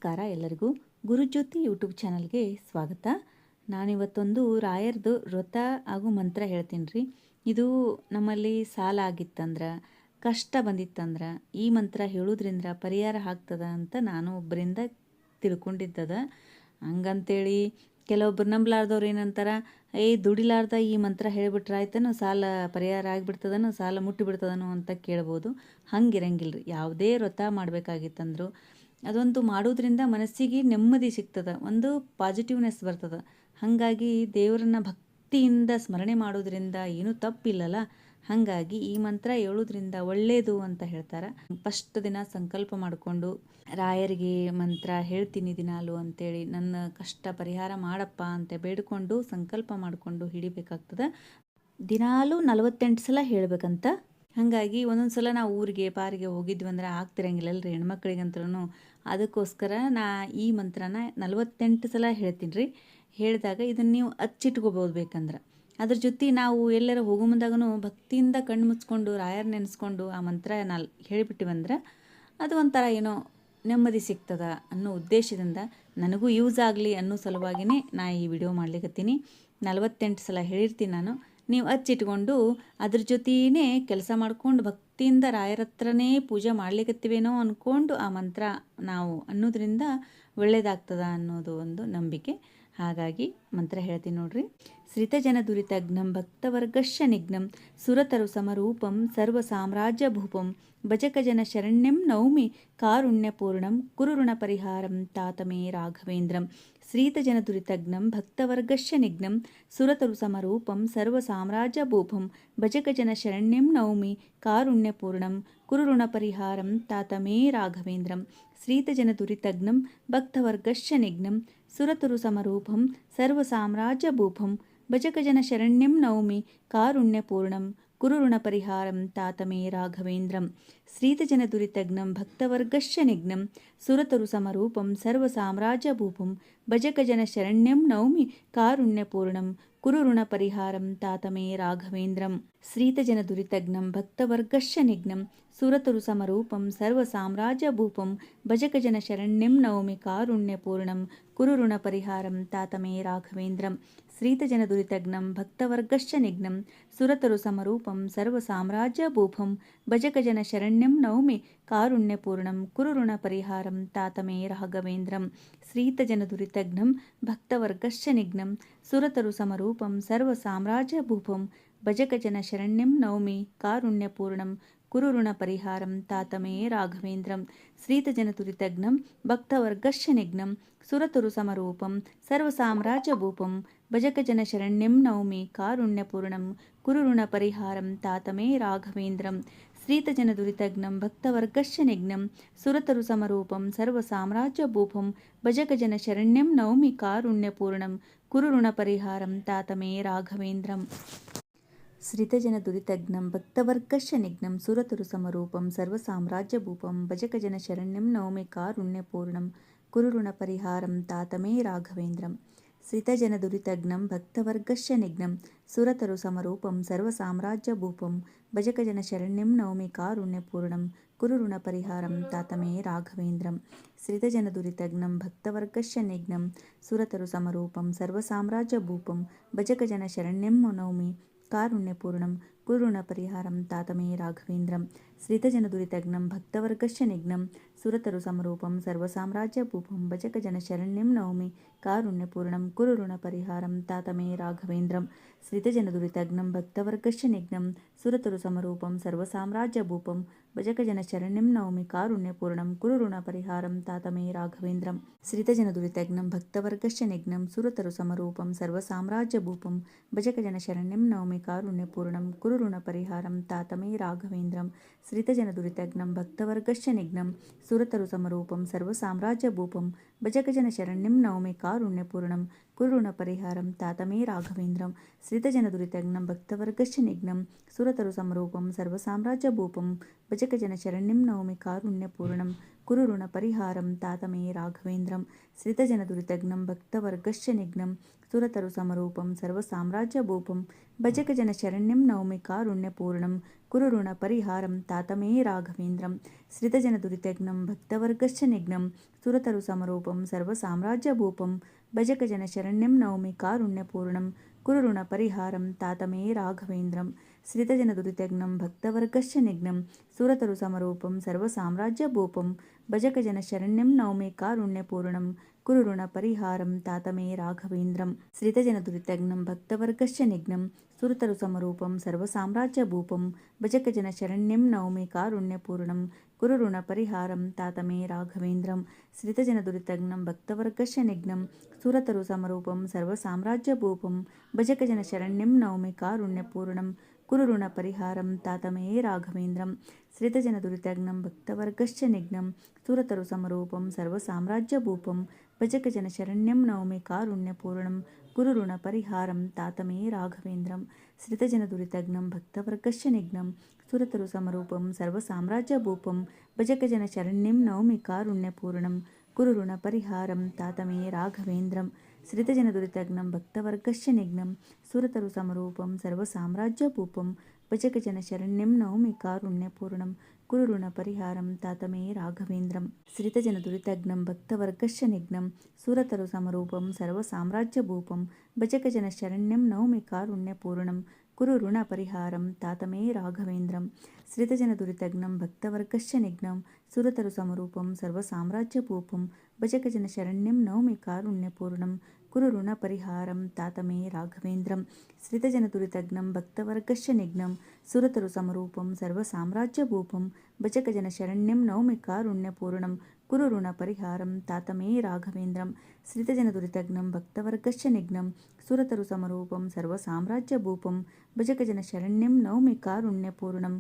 ನಮಸ್ಕಾರ ಎಲ್ಲರಿಗೂ. ಗುರುಜ್ಯೋತಿ ಯೂಟ್ಯೂಬ್ ಚಾನಲ್ಗೆ ಸ್ವಾಗತ. ನಾನಿವತ್ತೊಂದು ರಾಯರ್ದು ವ್ರತ ಹಾಗೂ ಮಂತ್ರ ಹೇಳ್ತೀನಿ ರೀ. ಇದು ನಮ್ಮಲ್ಲಿ ಸಾಲ ಆಗಿತ್ತಂದ್ರೆ, ಕಷ್ಟ ಬಂದಿತ್ತಂದ್ರೆ ಈ ಮಂತ್ರ ಹೇಳೋದ್ರಿಂದ ಪರಿಹಾರ ಆಗ್ತದ ಅಂತ ನಾನು ಒಬ್ಬರಿಂದ ತಿಳ್ಕೊಂಡಿದ್ದದ. ಹಂಗಂತೇಳಿ ಕೆಲವೊಬ್ರು ನಂಬಲಾರ್ದವ್ರು ಏನಂತಾರ, ದುಡಿಲಾರ್ದ ಈ ಮಂತ್ರ ಹೇಳಿಬಿಟ್ರೆ ಆಯ್ತನು ಸಾಲ ಪರಿಹಾರ ಆಗಿಬಿಡ್ತದನು, ಸಾಲ ಮುಟ್ಟಿಬಿಡ್ತದನು ಅಂತ ಕೇಳ್ಬೋದು. ಹಂಗಿರಂಗಿಲ್ಲ ರೀ. ಯಾವುದೇ ವ್ರತ ಮಾಡಬೇಕಾಗಿತ್ತಂದ್ರು ಅದೊಂದು ಮಾಡೋದ್ರಿಂದ ಮನಸ್ಸಿಗೆ ನೆಮ್ಮದಿ ಸಿಗ್ತದೆ, ಒಂದು ಪಾಸಿಟಿವ್ನೆಸ್ ಬರ್ತದೆ. ಹಾಗಾಗಿ ದೇವರನ್ನ ಭಕ್ತಿಯಿಂದ ಸ್ಮರಣೆ ಮಾಡೋದ್ರಿಂದ ಏನೂ ತಪ್ಪಿಲ್ಲಲ್ಲ. ಹಾಗಾಗಿ ಈ ಮಂತ್ರ ಹೇಳೋದ್ರಿಂದ ಒಳ್ಳೆಯದು ಅಂತ ಹೇಳ್ತಾರೆ. ಫಸ್ಟ್ ದಿನ ಸಂಕಲ್ಪ ಮಾಡಿಕೊಂಡು ರಾಯರಿಗೆ ಮಂತ್ರ ಹೇಳ್ತೀನಿ ದಿನಾಲು ಅಂತೇಳಿ, ನನ್ನ ಕಷ್ಟ ಪರಿಹಾರ ಮಾಡಪ್ಪ ಅಂತ ಬೇಡಿಕೊಂಡು ಸಂಕಲ್ಪ ಮಾಡಿಕೊಂಡು ಹಿಡಿಬೇಕಾಗ್ತದೆ. ದಿನಾಲು 48 ಸಲ ಹೇಳ್ಬೇಕಂತ. ಹಾಗಾಗಿ ಒಂದೊಂದು ಸಲ ನಾವು ಊರಿಗೆ ಪಾರಿಗೆ ಹೋಗಿದ್ವಿ ಅಂದ್ರೆ ಆಗ್ತಿರಂಗಿಲ್ಲಲ್ರಿ ಹೆಣ್ಮಕ್ಳಿಗಂತೂ. ಅದಕ್ಕೋಸ್ಕರ ನಾ ಈ ಮಂತ್ರನ 48 ಸಲ ಹೇಳ್ತೀನಿ ರೀ. ಹೇಳಿದಾಗ ಇದನ್ನು ನೀವು ಅಚ್ಚಿಟ್ಕೋಬೋದು ಬೇಕಂದ್ರೆ. ಅದ್ರ ಜೊತೆ ನಾವು ಎಲ್ಲರ ಹೋಗೋ ಮುಂದಾಗೂ ಭಕ್ತಿಯಿಂದ ಕಣ್ಣು ಮುಚ್ಕೊಂಡು ರಾಯರ್ ನೆನೆಸ್ಕೊಂಡು ಆ ಮಂತ್ರ ಹೇಳಿಬಿಟ್ಟಿವಂದ್ರೆ ಅದು ಒಂಥರ ಏನೋ ನೆಮ್ಮದಿ ಸಿಗ್ತದ ಅನ್ನೋ ಉದ್ದೇಶದಿಂದ, ನನಗೂ ಯೂಸ್ ಆಗಲಿ ಅನ್ನೋ ಸಲುವಾಗಿಯೇ ನಾ ಈ ವಿಡಿಯೋ ಮಾಡ್ಲಿಕ್ಕತ್ತೀನಿ. 48 ಸಲ ಹೇಳಿರ್ತೀನಿ ನಾನು. ನೀವು ಹಚ್ಚಿಟ್ಕೊಂಡು ಅದ್ರ ಜೊತೆಯೇ ಕೆಲಸ ಮಾಡ್ಕೊಂಡು ಭಕ್ತಿಯಿಂದ ರಾಯರ ಹತ್ರನೇ ಪೂಜೆ ಮಾಡ್ಲಿಕ್ಕತ್ತೀವೇನೋ ಅಂದ್ಕೊಂಡು ಆ ಮಂತ್ರ ನಾವು ಅನ್ನೋದ್ರಿಂದ ಒಳ್ಳೆಯದಾಗ್ತದ ಅನ್ನೋದು ಒಂದು ನಂಬಿಕೆ. ಹಾಗಾಗಿ ಮಂತ್ರ ಹೇಳ್ತೀನಿ ನೋಡ್ರಿ. ಶ್ರಿತಜನ ದುರಿತಘ್ನಂ ಭಕ್ತವರ್ಗಶ್ಯ ನಿಘ್ನಂ ಸುರತರು ಸಮರೂಪಂ ಸರ್ವ ಸಾಮ್ರಾಜ್ಯ ಭೂಪಂ ಭಜಕಜನ ಶರಣ್ಯಂ ನೌಮಿ ಕಾರುಣ್ಯಪೂರ್ಣಂ ಕುರುಋಣ ಪರಿಹಾರಂ ತಾತಮೇ ರಾಘವೇಂದ್ರಂ. ಶ್ರೀತಜನ ದುರಿತಘ್ನಂ ಭಕ್ತವರ್ಗಶ್ಯ ನಿಘ್ನಂ ಸುರತರು ಸಮರೂಪಂ ಸರ್ವ ಸಾಮ್ರಾಜ್ಯ ಭೂಪಂ ಭಜಕಜನ ಶರಣ್ಯಂ ನೌಮಿ ಕಾರುಣ್ಯಪೂರ್ಣಂ ಕುರುಋಣ ಪರಿಹಾರಂ ತಾತಮೇ ರಾಘವೇಂದ್ರಂ. ಶ್ರೀತಜನ ದುರಿತಘ್ನಂ ಭಕ್ತವರ್ಗಶ್ಯ ನಿಘ್ನಂ ಸುರತರು ಸಮರೂಪಂ ಸರ್ವ ಸಾಮ್ರಾಜ್ಯ ಭೂಪಂ ಭಜಕಜನ ಶರಣ್ಯಂ ನೌಮಿ ಕಾರುಣ್ಯಪೂರ್ಣಂ ಕುರುಋಣ ಪರಿಹಾರಂ ತಾತಮೇ ರಾಘವೇಂದ್ರಂ. ಶ್ರೀತಜನ ದುರಿತಘ್ನಂ ಭಕ್ತವರ್ಗಶ್ಯ ನಿಘ್ನಂ ಸುರತರು ಸಮರೂಪಂ ಸರ್ವ ಸಾಮ್ರಾಜ್ಯ ಭೂಪಂ ಭಜಕಜನ ಶರಣ್ಯಂ ನೌಮಿ ಕಾರುಣ್ಯಪೂರ್ಣಂ ಕುರುಋಣ ಪರಿಹಾರಂ ತಾತಮೇ ರಾಘವೇಂದ್ರಂ. ಶ್ರೀತಜನ ದುರಿತಘ್ನಂ ಭಕ್ತವರ್ಗಶ್ಯ ನಿಘ್ನಂ ಸುರತರು ಸಮರೂಪಂ ಸರ್ವ ಸಾಮ್ರಾಜ್ಯ ಭೂಪಂ ಭಜಕಜನ ಶರಣ್ಯಂ ನೌಮಿ ಕಾರುಣ್ಯಪೂರ್ಣಂ ಕುರುಋಣ ಪರಿಹಾರಂ ತಾತಮೇ ರಾಘವೇಂದ್ರಂ. ಶ್ರೀತಜನ ದುರಿತಘ್ನಂ ಭಕ್ತವರ್ಗಶ್ಯ ನಿಘ್ನಂ ಸುರತರು ಸಮರೂಪಂ ಸರ್ವ ಸಾಮ್ರಾಜ್ಯ ಭೂಪಂ ಭಜಕಜನ ಶರಣ್ಯಂ ನೌಮಿ ಕಾರುಣ್ಯಪೂರ್ಣಂ ಕುರುಋಣ ಪರಿಹಾರಂ ತಾತಮೇ ರಾಘವೇಂದ್ರಂ. ಶ್ರೀತಜನ ದುರಿತಘ್ನಂ ಭಕ್ತವರ್ಗಶ್ಯ ನಿಘ್ನಂ ಸುರತರು ಸಮರೂಪಂ ಸರ್ವ ಸಾಮ್ರಾಜ್ಯ ಭೂಪಂ ಭಜಕಜನ ಶರಣ್ಯಂ ನೌಮಿ ಕಾರುಣ್ಯಪೂರ್ಣಂ ಕುರುಋಣ ಪರಿಹಾರಂ ತಾತಮೇ ರಾಘವೇಂದ್ರಂ. ಶ್ರೀತಜನ ದುರಿತಘ್ನಂ ಭಕ್ತವರ್ಗಶ್ಯ ನಿಘ್ನಂ ಸುರತರು ಸಮರೂಪಂ ಸರ್ವ ಸಾಮ್ರಾಜ್ಯ ಭೂಪಂ ಭಜಕಜನ ಶರಣ್ಯಂ ನೌಮಿ ಕಾರುಣ್ಯಪೂರ್ಣಂ ಕುರುಋಣ ಪರಿಹಾರಂ ತಾತಮೇ ರಾಘವೇಂದ್ರಂ. ಶ್ರೀತಜನ ದುರಿತಘ್ನಂ ಭಕ್ತವರ್ಗಶ್ಯ ನಿಘ್ನಂ ಸುರತರು ಸಮರೂಪಂ ಸರ್ವ ಸಾಮ್ರಾಜ್ಯ ಭೂಪಂ ಭಜಕಜನ ಶರಣ್ಯಂ ನೌಮಿ ಕಾರುಣ್ಯಪೂರ್ಣಂ ಕುರುಋಣ ಪರಿಹಾರಂ ತಾತಮೇ ರಾಘವೇಂದ್ರಂ. ಶ್ರಿತಜನ ದುರಿತಘ್ನಂ ಭಕ್ತವರ್ಗಶ್ಯ ನಿಘ್ನಂ ಸುರತರು ಸಮರೂಪಂ ಸರ್ವ ಸಾಮ್ರಾಜ್ಯ ಭೂಪಂ ಭಜಕಜನ ಶರಣ್ಯಂ ನೌಮಿ ಕಾರುಣ್ಯಪೂರ್ಣಂ ಕುರುಋಣ ಪರಿಹಾರಂ ತಾತಮೇ ರಾಘವೇಂದ್ರಂ. ಶ್ರಿತಜನ ದುರಿತಘ್ನಂ ಭಕ್ತವರ್ಗಶ್ಯ ನಿಘ್ನಂ ಸುರತರು ಸಮರೂಪಂ ಸರ್ವ ಸಾಮ್ರಾಜ್ಯ ಭೂಪಂ ಭಜಕಜನ ಶರಣ್ಯಂ ನೌಮಿ ಕಾರುಣ್ಯಪೂರ್ಣಂ ಕುರುಋಣ ಪರಿಹಾರಂ ತಾತಮೇ ರಾಘವೇಂದ್ರಂ. ಶ್ರಿತಜನ ದುರಿತಘ್ನಂ ಭಕ್ತವರ್ಗಶ್ಯ ನಿಘ್ನಂ ಸುರತರು ಸಮರೂಪಂ ಸರ್ವ ಸಾಮ್ರಾಜ್ಯ ಭೂಪಂ ಭಜಕಜನ ಶರಣ್ಯಂ ನೌಮಿ ಕಾರುಣ್ಯಪೂರ್ಣಂ ಕುರುಋಣ ಪರಿಹಾರಂ ತಾತಮೇ ರಾಘವೇಂದ್ರಂ. ಶ್ರಿತಜನ ದುರಿತಘ್ನಂ ಭಕ್ತವರ್ಗಶ್ಯ ನಿಘ್ನಂ ಸುರತರು ಸಮರೂಪಂ ಸರ್ವ ಸಾಮ್ರಾಜ್ಯ ಭೂಪಂ ಭಜಕಜನ ಶರಣ್ಯಂ ನೌಮಿ ಕಾರುಣ್ಯಪೂರ್ಣಂ ಕುರುಋಣ ಪರಿಹಾರಂ ತಾತಮೇ ರಾಘವೇಂದ್ರಂ. ಶ್ರಿತಜನ ದುರಿತಘ್ನಂ ಭಕ್ತವರ್ಗಶ್ಯ ನಿಘ್ನಂ ಸುರತರು ಸಮರೂಪಂ ಸರ್ವ ಸಾಮ್ರಾಜ್ಯ ಭೂಪಂ ಭಜಕಜನ ಶರಣ್ಯಂ ನೌಮಿ ಕಾರುಣ್ಯಪೂರ್ಣಂ ಕುರುಋಣ ಪರಿಹಾರಂ ತಾತಮೇ ರಾಘವೇಂದ್ರಂ. ಶ್ರಿತಜನ ದುರಿತಘ್ನಂ ಭಕ್ತವರ್ಗಶ್ಯ ನಿಘ್ನಂ ಸುರತರು ಸಮರೂಪಂ ಸರ್ವ ಸಾಮ್ರಾಜ್ಯ ಭೂಪಂ ಭಜಕಜನ ಶರಣ್ಯಂ ನೌಮಿ ಕಾರುಣ್ಯಪೂರ್ಣಂ ಕುರುಋಣ ಪರಿಹಾರಂ ತಾತಮೇ ರಾಘವೇಂದ್ರಂ. ಶ್ರಿತಜನ ದುರಿತಘ್ನಂ ಭಕ್ತವರ್ಗಶ್ಯ ನಿಘ್ನಂ ಸುರತರು ಸಮರೂಪಂ ಸರ್ವ ಸಾಮ್ರಾಜ್ಯ ಭೂಪಂ ಭಜಕಜನ ಶರಣ್ಯಂ ನೌಮಿ ಕಾರುಣ್ಯಪೂರ್ಣಂ ಕುರುಋಣ ಪರಿಹಾರಂ ತಾತಮೇ ರಾಘವೇಂದ್ರಂ. ಶ್ರಿತಜನ ದುರಿತಘ್ನಂ ಭಕ್ತವರ್ಗಶ್ಯ ನಿಘ್ನಂ ಸುರತರು ಸಮರೂಪಂ ಸರ್ವ ಸಾಮ್ರಾಜ್ಯ ಭೂಪಂ ಭಜಕಜನ ಶರಣ್ಯಂ ನೌಮಿ ಕಾರುಣ್ಯಪೂರ್ಣಂ ಕುರುಋಣ ಪರಿಹಾರಂ ತಾತಮೇ ರಾಘವೇಂದ್ರಂ. ಶ್ರಿತಜನ ದುರಿತಘ್ನಂ ಭಕ್ತವರ್ಗಶ್ಯ ನಿಘ್ನಂ ಸುರತರು ಸಮರೂಪಂ ಸರ್ವ ಸಾಮ್ರಾಜ್ಯ ಭೂಪಂ ಭಜಕಜನ ಶರಣ್ಯಂ ನೌಮಿ ಕಾರುಣ್ಯಪೂರ್ಣಂ కురు రుణ పరిహారం తాత మే రాఘవేంద్రం శ్రితజన దురితజ్ఞం భక్తవర్గశ్చ నిఘ్నం సురతరు సమరూపం సర్వసామ్రాజ్యభూపం భజక జన శరణ్యం నవమి కారుణ్యపూర్ణం కురు రుణ పరిహారం తాత మే రాఘవేంద్రం శ్రితజన దురితజ్ఞం భక్తవర్గశ్చ నిఘ్నం సురతరు సమరూపం సర్వసామ్రాజ్యభూపం భజక జన శరణ్యం నవమి కారుణ్యపూర్ణం కురు రుణ పరిహారం తాత మే రాఘవేంద్రం శ్రితజన దురితజ్ఞం భక్తవర్గశ్చ నిఘ్నం సురతరు సమరూపం సర్వసామ్రాజ్యభూపం భజక జన శరణ్యం నవమి కారుణ్యపూర్ణం కురు రుణ పరిహారం తాత మే రాఘవేంద్రం శ్రితజన దురితజ్ఞం భక్తవర్గశ్చ నిఘ్నం సురతరు సమరూపం సర్వసామ్రాజ్యభూపం భజక జన శరణ్యం నవమి కారుణ్యపూర్ణం కురు రుణ పరిహారం తాత మే రాఘవేంద్రం శ్రితజన దురితజ్ఞం భక్తవర్గశ్చ నిఘ్నం సురతరు సమరూపం సర్వసామ్రాజ్యభూపం భజక జన శరణ్యం నవమి కారుణ్యపూర్ణం కురు రుణ పరిహారం తాత మే రాఘవేంద్రం శ్రితజన దురితజ్ఞం భక్తవర్గశ్చ నిఘ్నం సురతరు సమరూపం సర్వసామ్రాజ్యభూపం భజక జన శరణ్యం నవమి కారుణ్యపూర్ణం కురు రుణ పరిహారం తాత మే రాఘవేంద్రం శ్రితజన దురితజ్ఞం భక్తవర్గశ్చ నిఘ్నం సురతరు సమరూపం సర్వసామ్రాజ్యభూపం భజక జన శరణ్యం నవమి కారుణ్యపూర్ణం కురు రుణ పరిహారం తాత మే రాఘవేంద్రం శ్రితజన దురితజ్ఞం భక్తవర్గశ్చ నిఘ్నం సురతరు సమరూపం సర్వసామ్రాజ్యభూపం భజక జన శరణ్యం నవమి కారుణ్యపూర్ణం కురు రుణ పరిహారం తాత మే రాఘవేంద్రం శ్రితజన దురితజ్ఞం భక్తవర్గశ్చ నిఘ్నం సురతరు సమరూపం సర్వసామ్రాజ్యభూపం భజక జన శరణ్యం నవమి కారుణ్యపూర్ణం కురు రుణ పరిహారం తాత మే రాఘవేంద్రం శ్రితజన దురితజ్ఞం భక్తవర్గశ్చ నిఘ్నం సురతరు సమరూపం సర్వసామ్రాజ్యభూపం భజక జన శరణ్యం నవమి కారుణ్యపూర్ణం కురు రుణ పరిహారం తాత మే రాఘవేంద్రం శ్రితజన దురితజ్ఞం భక్తవర్గశ్చ నిఘ్నం సురతరు సమరూపం సర్వసామ్రాజ్యభూపం భజక జన శరణ్యం నవమి కారుణ్యపూర్ణం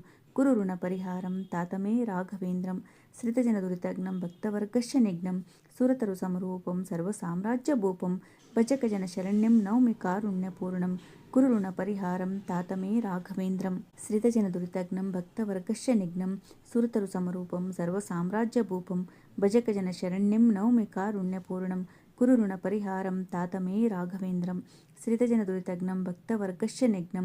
కురు రుణ పరిహారం తాత మే రాఘవేంద్రం శ్రితజన దురితజ్ఞం భక్తవర్గశ్చ నిఘ్నం సురతరు సమరూపం సర్వసామ్రాజ్యభూపం భజక జన శరణ్యం నవమి కారుణ్యపూర్ణం కురు రుణ పరిహారం తాత మే రాఘవేంద్రం శ్రితజన దురితజ్ఞం భక్తవర్గశ్చ నిఘ్నం సురతరు సమరూపం సర్వసామ్రాజ్యభూపం భజక జన శరణ్యం నవమి కారుణ్యపూర్ణం కురు రుణ పరిహారం తాత మే రాఘవేంద్రం శ్రితజన దురితజ్ఞం భక్తవర్గశ్చ నిఘ్నం సురతరు సమరూపం సర్వసామ్రాజ్యభూపం భజక జన శరణ్యం నవమి కారుణ్యపూర్ణం కురు రుణ పరిహారం తాత మే రాఘవేంద్రం శ్రితజన దురితజ్ఞం భక్తవర్గశ్చ నిఘ్నం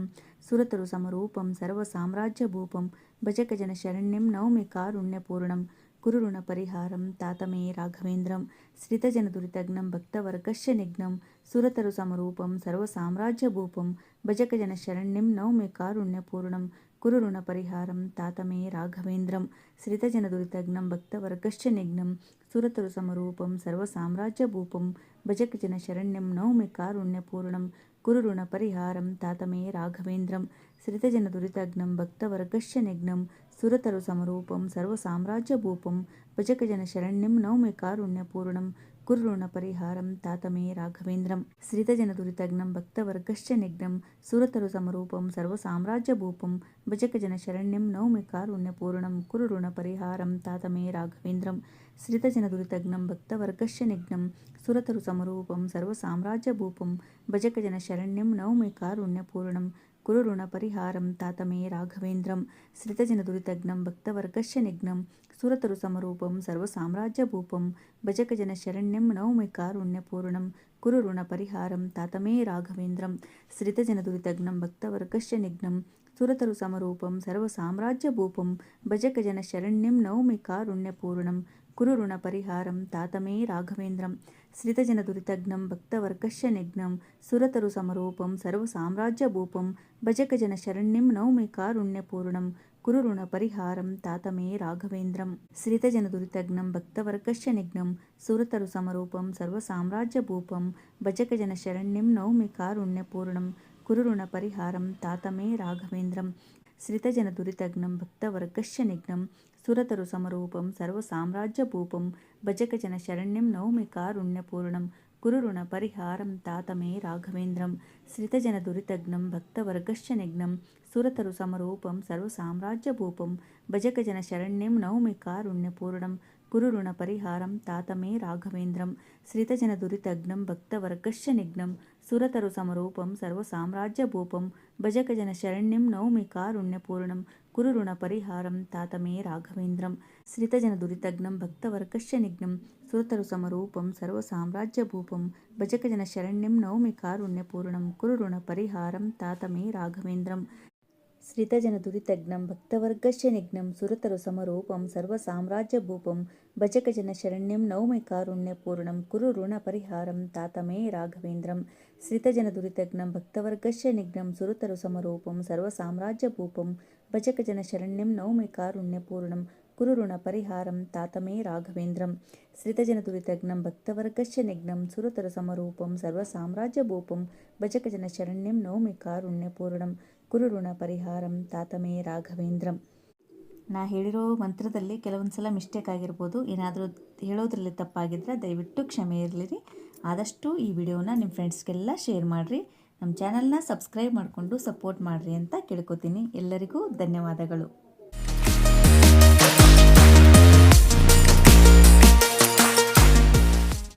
సురతరు సమరూపం సర్వసామ్రాజ్యభూపం భజక జన శరణ్యం నవమి కారుణ్యపూర్ణం కురు రుణ పరిహారం తాత మే రాఘవేంద్రం శ్రితజన దురితజ్ఞం భక్తవర్గశ్చ నిఘ్నం సురతరు సమరూపం సర్వసామ్రాజ్యభూపం భజక జన శరణ్యం నవమి కారుణ్యపూర్ణం కురు రుణ పరిహారం తాత మే రాఘవేంద్రం శ్రితజన దురితజ్ఞం భక్తవర్గశ్చ నిఘ్నం సురతరు సమరూపం సర్వసామ్రాజ్యభూపం భజక జన శరణ్యం నవమి కారుణ్యపూర్ణం కురు రుణ పరిహారం తాత మే రాఘవేంద్రం శ్రితజన దురితజ్ఞం భక్తవర్గశ్చ నిఘ్నం సురతరు సమరూపం సర్వసామ్రాజ్యభూపం భజక జన శరణ్యం నవమి కారుణ్యపూర్ణం కురు రుణ పరిహారం తాత మే రాఘవేంద్రం శ్రితజన దురితజ్ఞం భక్తవర్గశ్చ నిఘ్నం సురతరు సమరూపం సర్వసామ్రాజ్యభూపం భజక జన శరణ్యం నవమి కారుణ్యపూర్ణం కురు రుణ పరిహారం తాత మే రాఘవేంద్రం శ్రితజన దురితజ్ఞం భక్తవర్గశ్చ నిఘ్నం సురతరు సమరూపం సర్వసామ్రాజ్యభూపం భజక జన శరణ్యం నవమి కారుణ్యపూర్ణం కురు రుణ పరిహారం తాత మే రాఘవేంద్రం శ్రితజన దురితజ్ఞం భక్తవర్గశ్చ నిఘ్నం సురతరు సమరూపం సర్వసామ్రాజ్యభూపం భజక జన శరణ్యం నవమి కారుణ్యపూర్ణం కురు రుణ పరిహారం తాత మే రాఘవేంద్రం శ్రితజన దురితజ్ఞం భక్తవర్గశ్చ నిఘ్నం సురతరు సమరూపం సర్వసామ్రాజ్యభూపం భజక జన శరణ్యం నవమి కారుణ్యపూర్ణం కురు రుణ పరిహారం తాత మే రాఘవేంద్రం శ్రితజన దురితజ్ఞం భక్తవర్గశ్చ నిఘ్నం సురతరు సమరూపం సర్వసామ్రాజ్యభూపం భజక జన శరణ్యం నవమి కారుణ్యపూర్ణం కురు రుణ పరిహారం తాత మే రాఘవేంద్రం శ్రితజన దురితజ్ఞం భక్తవర్గశ్చ నిఘ్నం సురతరు సమరూపం సర్వసామ్రాజ్యభూపం భజక జన శరణ్యం నవమి కారుణ్యపూర్ణం కురు రుణ పరిహారం తాత మే రాఘవేంద్రం శ్రితజన దురితజ్ఞం భక్తవర్గశ్చ నిఘ్నం సురతరు సమరూపం సర్వసామ్రాజ్యభూపం భజక జన శరణ్యం నవమి కారుణ్యపూర్ణం కురు రుణ పరిహారం తాత మే రాఘవేంద్రం శ్రితజన దురితజ్ఞం భక్తవర్గశ్చ నిఘ్నం సురతరు సమరూపం సర్వసామ్రాజ్యభూపం భజక జన శరణ్యం నవమి కారుణ్యపూర్ణం కురు రుణ పరిహారం తాత మే రాఘవేంద్రం శ్రితజన దురితజ్ఞం భక్తవర్గశ్చ నిఘ్నం సురతరు సమరూపం సర్వసామ్రాజ్యభూపం భజక జన శరణ్యం నవమి కారుణ్యపూర్ణం కురు రుణ పరిహారం తాత మే రాఘవేంద్రం ಶ್ರಿತಜನದುರಿತಘ್ನಂ ಭಕ್ತವರ್ಗಸ್ಯ ನಿಘ್ನಂ ಸುರತರು ಸಮರೂಪಂ ಸರ್ವಸಾಮ್ರಾಜ್ಯಭೂಪಂ ಭಜಕಜನ ಶರಣ್ಯಂ ನೌಮಿ ಕಾರುಣ್ಯಪೂರ್ಣಂ ಕುರು ಋಣ ಪರಿಹಾರಂ ತಾತಮೇ ರಾಘವೇಂದ್ರಂ. ಶ್ರಿತಜನದುರಿತಘ್ನಂ ಭಕ್ತವರ್ಗಸ್ಯ ನಿಘ್ನಂ ಸುರತರು ಸಮರೂಪಂ ಸರ್ವಸಾಮ್ರಾಜ್ಯಭೂಪಂ ಭಜಕಜನ ಶರಣ್ಯಂ ನೌಮಿ ಕಾರುಣ್ಯಪೂರ್ಣಂ ಕುರು ಋಣ ಪರಿಹಾರಂ ತಾತಮೇ ರಾಘವೇಂದ್ರಂ. ಶ್ರಿತಜನದುರಿತಘ್ನಂ ಭಕ್ತವರ್ಗಸ್ಯ ನಿಘ್ನಂ ಸುರತರು ಸಮರೂಪಂ ಸರ್ವಸಾಮ್ರಾಜ್ಯಭೂಪಂ ಭಜಕಜನ ಶರಣ್ಯಂ ನೌಮಿ ಕಾರುಣ್ಯಪೂರ್ಣಂ ಕುರು ಋಣ ಪರಿಹಾರಂ ತಾತಮೇ ರಾಘವೇಂದ್ರಂ. ನಾ ಹೇಳಿರೋ ಮಂತ್ರದಲ್ಲಿ ಕೆಲವೊಂದು ಸಲ ಮಿಸ್ಟೇಕ್ ಆಗಿರ್ಬೋದು. ಏನಾದರೂ ಹೇಳೋದ್ರಲ್ಲಿ ತಪ್ಪಾಗಿದ್ದರೆ ದಯವಿಟ್ಟು ಕ್ಷಮೆ ಇರಲಿ. ಆದಷ್ಟು ಈ ವಿಡಿಯೋನ ನಿಮ್ಮ ಫ್ರೆಂಡ್ಸ್ಗೆಲ್ಲ ಶೇರ್ ಮಾಡಿರಿ. ನಮ್ಮ ಚಾನಲ್ನ ಸಬ್ಸ್ಕ್ರೈಬ್ ಮಾಡಿಕೊಂಡು ಸಪೋರ್ಟ್ ಮಾಡಿರಿ ಅಂತ ಕೇಳ್ಕೊತೀನಿ. ಎಲ್ಲರಿಗೂ ಧನ್ಯವಾದಗಳು.